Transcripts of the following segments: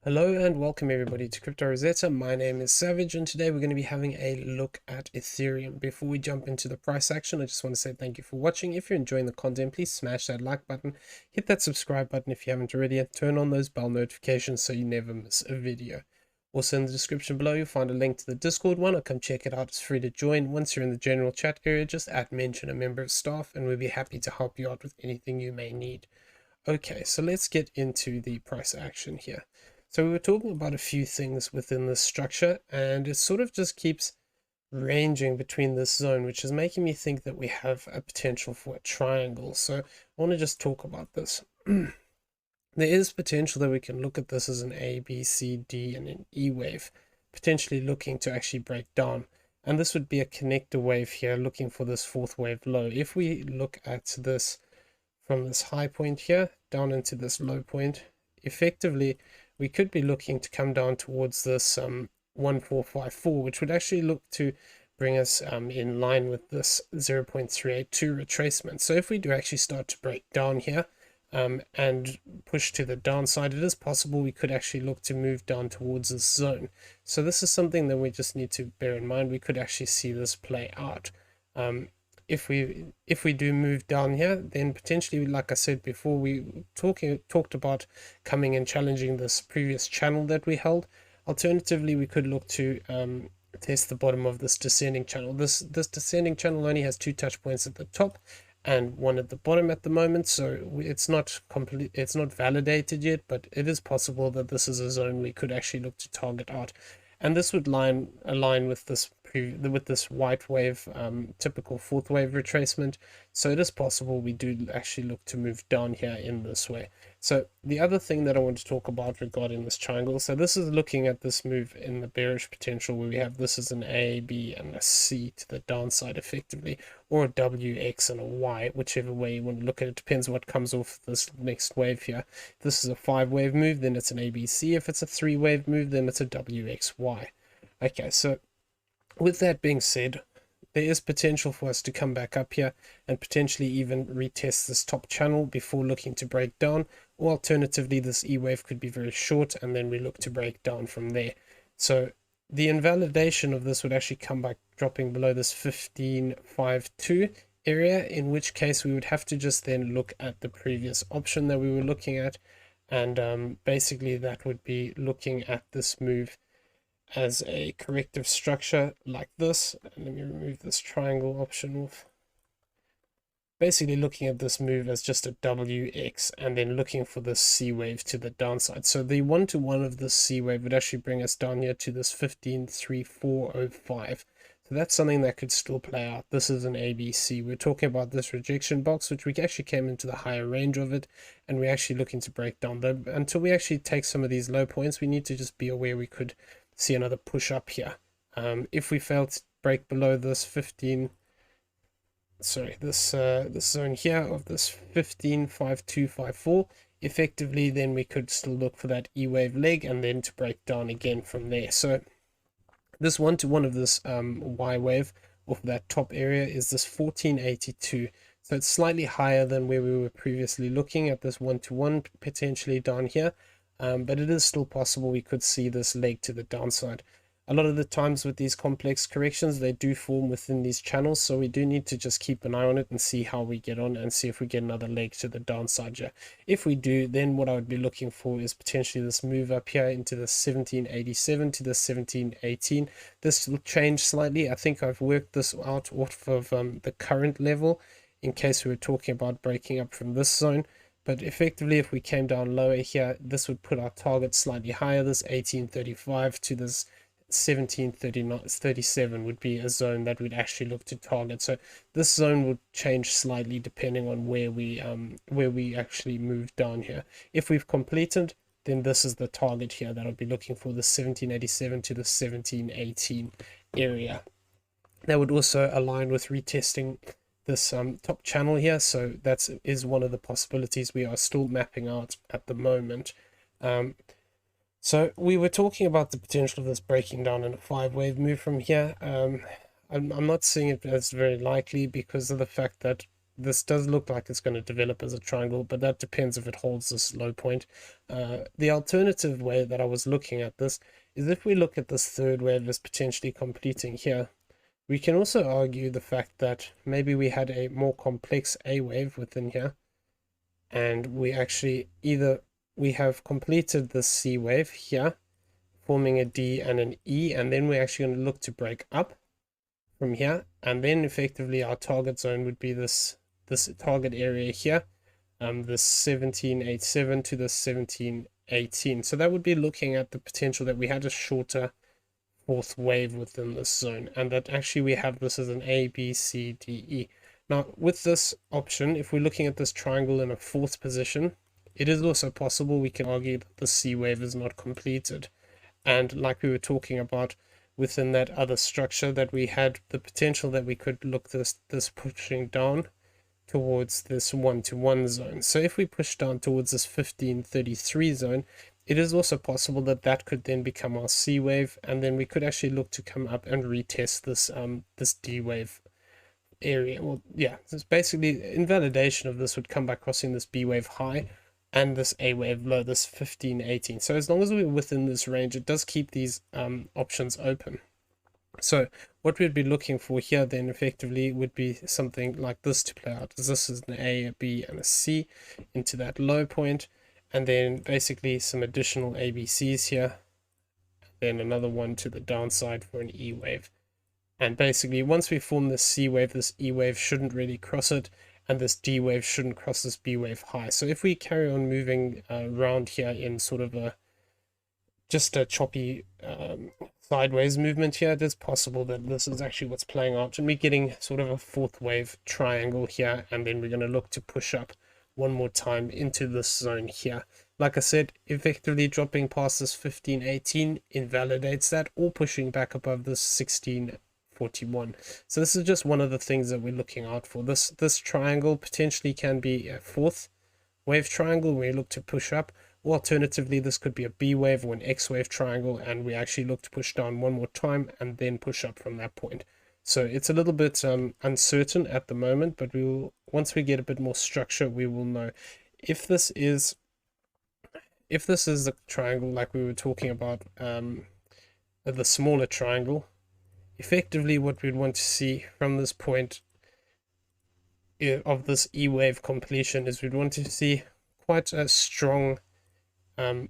Hello and welcome everybody to Crypto Rosetta. My name is Savage and today we're going to be having a look at Ethereum. Before we jump into the price action, I just want to say thank you for watching. If you're enjoying the content, please smash that like button, hit that subscribe button if you haven't already, and turn on those bell notifications so you never miss a video. Also in the description below, you'll find a link to the Discord one. I'll come check it out. It's free to join. Once you're in the general chat area, just mention a member of staff and we'll be happy to help you out with anything you may need. Okay, so let's get into the price action here. So we were talking about a few things within this structure, and it sort of just keeps ranging between this zone, which is making me think that we have a potential for a triangle. So I want to just talk about this. There is potential that we can look at this as an A, B, C, D, and an E wave, potentially looking to actually break down. And this would be a connector wave here, looking for this fourth wave low. If we look at this from this high point here down into this low point, effectively we could be looking to come down towards this 1454, which would actually look to bring us in line with this 0.382 retracement. So if we do actually start to break down here and push to the downside, it is possible we could actually look to move down towards this zone. So this is something that we just need to bear in mind. We could actually see this play out. If we do move down here, then potentially, like I said before, we talked about coming and challenging this previous channel that we held. Alternatively, we could look to test the bottom of this descending channel. This descending channel only has two touch points at the top and one at the bottom at the moment, so it's not complete, it's not validated yet, but it is possible that this is a zone we could actually look to target out. And this would align with this white wave, typical fourth wave retracement. So it is possible we do actually look to move down here in this way. So the other thing that I want to talk about regarding this triangle, so this is looking at this move in the bearish potential where we have this as an A, B, and a C to the downside effectively, or a W, X, and a Y, whichever way you want to look at it. Depends what comes off this next wave here. If this is a 5-wave move, then it's an ABC. If it's a 3-wave move, then it's a W, X, Y. Okay, so with that being said, there is potential for us to come back up here and potentially even retest this top channel before looking to break down, or alternatively this E wave could be very short and then we look to break down from there. So the invalidation of this would actually come by dropping below this 1552 area, in which case we would have to just then look at the previous option that we were looking at, and basically that would be looking at this move as a corrective structure like this. And let me remove this triangle option off. Basically looking at this move as just a WX and then looking for this C wave to the downside. So the 1-to-1 of this C wave would actually bring us down here to this 153405. So that's something that could still play out. This is an ABC. We're talking about this rejection box, which we actually came into the higher range of it, and we're actually looking to break down. Though until we actually take some of these low points, we need to just be aware we could see another push up here. If we fail to break below this this zone here of this 155254, effectively then we could still look for that E wave leg and then to break down again from there. So this 1-to-1 of this Y wave off that top area is this 1482. So it's slightly higher than where we were previously looking at this 1-to-1 potentially down here. But it is still possible we could see this leg to the downside. A lot of the times with these complex corrections, they do form within these channels, so we do need to just keep an eye on it and see how we get on and see if we get another leg to the downside here. If we do, then what I would be looking for is potentially this move up here into the 1787 to the 1718. This will change slightly. I think I've worked this out off of the current level in case we were talking about breaking up from this zone. But effectively, if we came down lower here, this would put our target slightly higher. This 1835 to this 1737 would be a zone that we'd actually look to target. So this zone would change slightly depending on where we actually move down here. If we've completed, then this is the target here that I'll be looking for, the 1787 to the 1718 area. That would also align with retesting this top channel here, so that is one of the possibilities we are still mapping out at the moment. So we were talking about the potential of this breaking down in a 5-wave move from here. I'm not seeing it as very likely because of the fact that this does look like it's going to develop as a triangle, but that depends if it holds this low point. The alternative way that I was looking at this is if we look at this third wave as potentially completing here, we can also argue the fact that maybe we had a more complex A wave within here, and we actually either we have completed the C wave here, forming a D and an E, and then we're actually going to look to break up from here, and then effectively our target zone would be this target area here, this 1787 to the 1718. So that would be looking at the potential that we had a shorter fourth wave within this zone, and that actually we have this as an A, B, C, D, E. Now with this option, if we're looking at this triangle in a fourth position, it is also possible we can argue that the C wave is not completed, and like we were talking about within that other structure, that we had the potential that we could look this pushing down towards this 1-to-1 zone. So if we push down towards this 1533 zone, it is also possible that that could then become our C wave, and then we could actually look to come up and retest this this D wave area. Well, yeah, it's basically invalidation of this would come by crossing this B wave high and this A wave low, this 1518. So as long as we're within this range, it does keep these options open. So what we'd be looking for here then effectively would be something like this to play out. This is an A, a B, and a C into that low point, and then basically some additional ABCs here, then another one to the downside for an E wave. And basically once we form this C wave, this E wave shouldn't really cross it, and this D wave shouldn't cross this B wave high. So if we carry on moving around here in sort of just a choppy sideways movement here, it is possible that this is actually what's playing out, and we're getting sort of a fourth wave triangle here, and then we're going to look to push up one more time into this zone here. Like I said, effectively dropping past this 1518 invalidates that, or pushing back above this 1641. So this is just one of the things that we're looking out for. This triangle potentially can be a fourth wave triangle where we look to push up, or alternatively this could be a B wave or an X wave triangle, and we actually look to push down one more time and then push up from that point. So it's a little bit uncertain at the moment, but we will, once we get a bit more structure, we will know. If this is the triangle like we were talking about, the smaller triangle, effectively what we'd want to see from this point of this E wave completion is we'd want to see quite a strong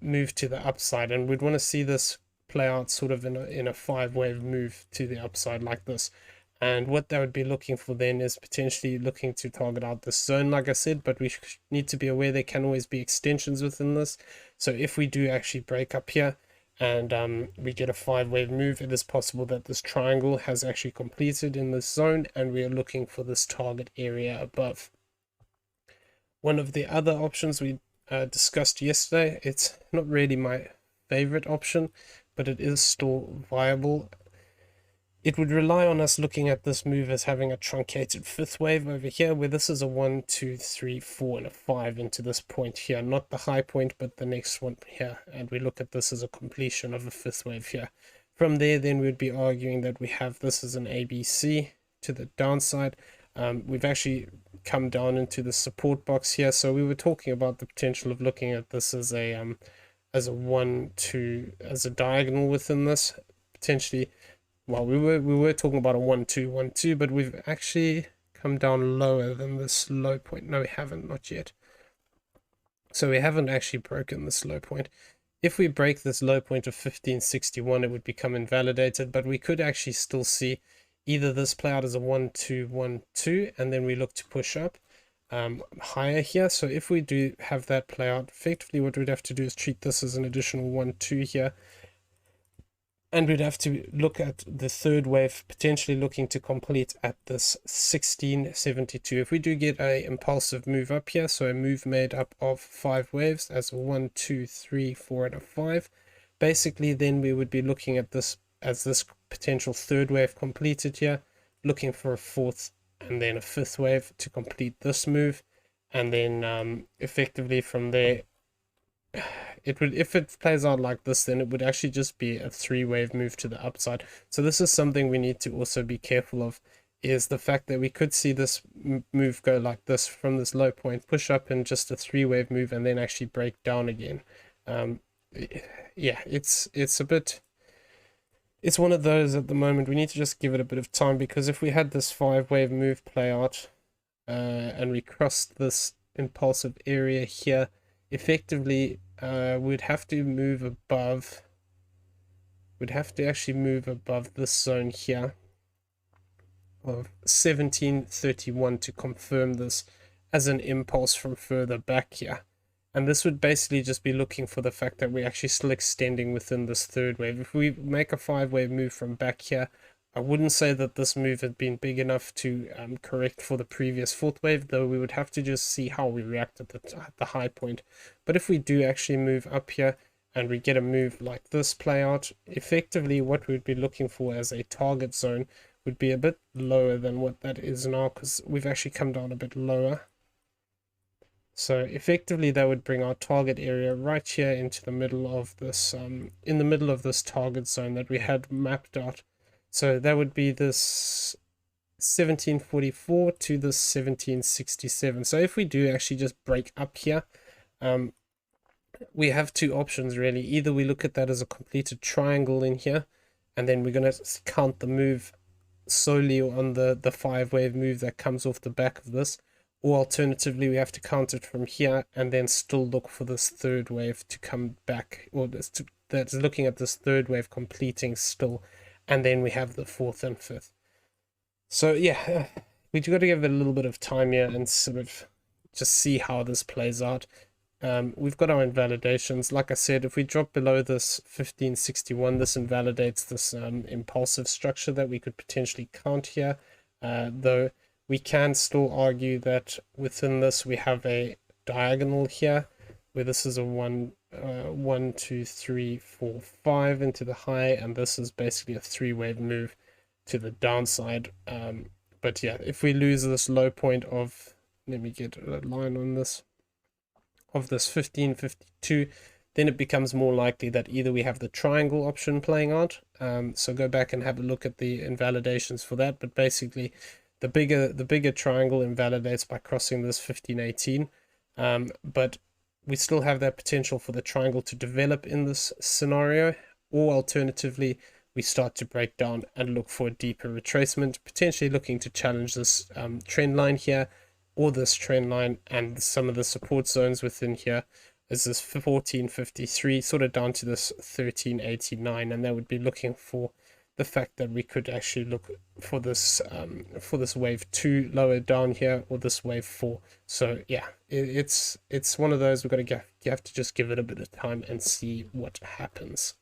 move to the upside, and we'd want to see this play out sort of in a 5-wave move to the upside like this. And what they would be looking for then is potentially looking to target out this zone, like I said, but we need to be aware there can always be extensions within this. So if we do actually break up here and we get a 5-wave move, it is possible that this triangle has actually completed in this zone, and we are looking for this target area above. One of the other options we discussed yesterday, it's not really my favorite option, but it is still viable. It would rely on us looking at this move as having a truncated 5th wave over here, where this is a 1, 2, 3, 4, and a 5 into this point here, not the high point, but the next one here, and we look at this as a completion of a 5th wave here. From there, then we'd be arguing that we have this as an ABC to the downside. We've actually come down into the support box here, so we were talking about the potential of looking at this as a 1, 2, as a diagonal within this potentially. Well, we were talking about a 1, 2, 1, 2, but we've actually come down lower than this low point. No, we haven't, not yet. So we haven't actually broken this low point. If we break this low point of 1561, it would become invalidated, but we could actually still see either this play out as a 1, 2, 1, 2, and then we look to push up higher here. So if we do have that play out, effectively what we'd have to do is treat this as an additional 1, 2 here, and we'd have to look at the third wave potentially looking to complete at this 1672. If we do get a impulsive move up here, so a move made up of 5 waves as a 1, 2, 3, 4, and a 5, basically then we would be looking at this as this potential third wave completed here, looking for a 4th and then a 5th wave to complete this move, and then effectively from there, it would, if it plays out like this, then it would actually just be a 3-wave move to the upside. So this is something we need to also be careful of is the fact that we could see this move go like this from this low point, push up in just a 3-wave move, and then actually break down again. Yeah, it's a bit, it's one of those at the moment. We need to just give it a bit of time, because if we had this 5-wave move play out and we crossed this impulsive area here, effectively we'd have to move above, we'd have to actually move above this zone here of 1731 to confirm this as an impulse from further back here. And this would basically just be looking for the fact that we're actually still extending within this 3rd wave. If we make a 5-wave move from back here, I wouldn't say that this move had been big enough to correct for the previous 4th wave, though we would have to just see how we react at the high point. But if we do actually move up here and we get a move like this play out, effectively what we'd be looking for as a target zone would be a bit lower than what that is now, because we've actually come down a bit lower. So effectively that would bring our target area right here into the middle of this in the middle of this target zone that we had mapped out. So that would be this 1744 to this 1767. So if we do actually just break up here, we have two options really. Either we look at that as a completed triangle in here, and then we're going to count the move solely on the 5-wave move that comes off the back of this, or alternatively we have to count it from here and then still look for this 3rd wave to come back, or that's looking at this 3rd wave completing still, and then we have the 4th and 5th. So yeah, we've got to give it a little bit of time here and sort of just see how this plays out. We've got our invalidations. Like I said, if we drop below this 1561, this invalidates this impulsive structure that we could potentially count here, though we can still argue that within this we have a diagonal here, where this is a 1, 2, 3, 4, 5 into the high, and this is basically a 3-wave move to the downside. But yeah, if we lose this low point of, let me get a line on this, of this 1552, then it becomes more likely that either we have the triangle option playing out. So go back and have a look at the invalidations for that. But basically, the bigger triangle invalidates by crossing this 1518. But we still have that potential for the triangle to develop in this scenario, or alternatively, we start to break down and look for a deeper retracement, potentially looking to challenge this trend line here, or this trend line, and some of the support zones within here is this 1453 sort of down to this 1389, and that would be looking for the fact that we could actually look for this wave 2 lower down here, or this wave 4. So yeah, it's one of those. We've got to you have to just give it a bit of time and see what happens.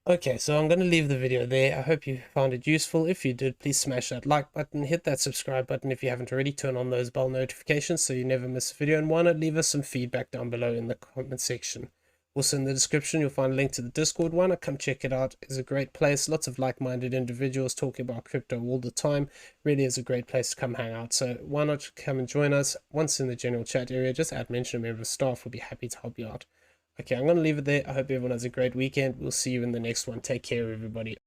Okay, so I'm going to leave the video there. I hope you found it useful. If you did, please smash that like button, hit that subscribe button if you haven't already, turn on those bell notifications so you never miss a video, and why not leave us some feedback down below in the comment section. Also in the description, you'll find a link to the Discord. Why not come check it out? It's a great place. Lots of like-minded individuals talking about crypto all the time. Really is a great place to come hang out. So why not come and join us? Once in the general chat area, just mention a member of staff. We'll be happy to help you out. Okay, I'm going to leave it there. I hope everyone has a great weekend. We'll see you in the next one. Take care, everybody.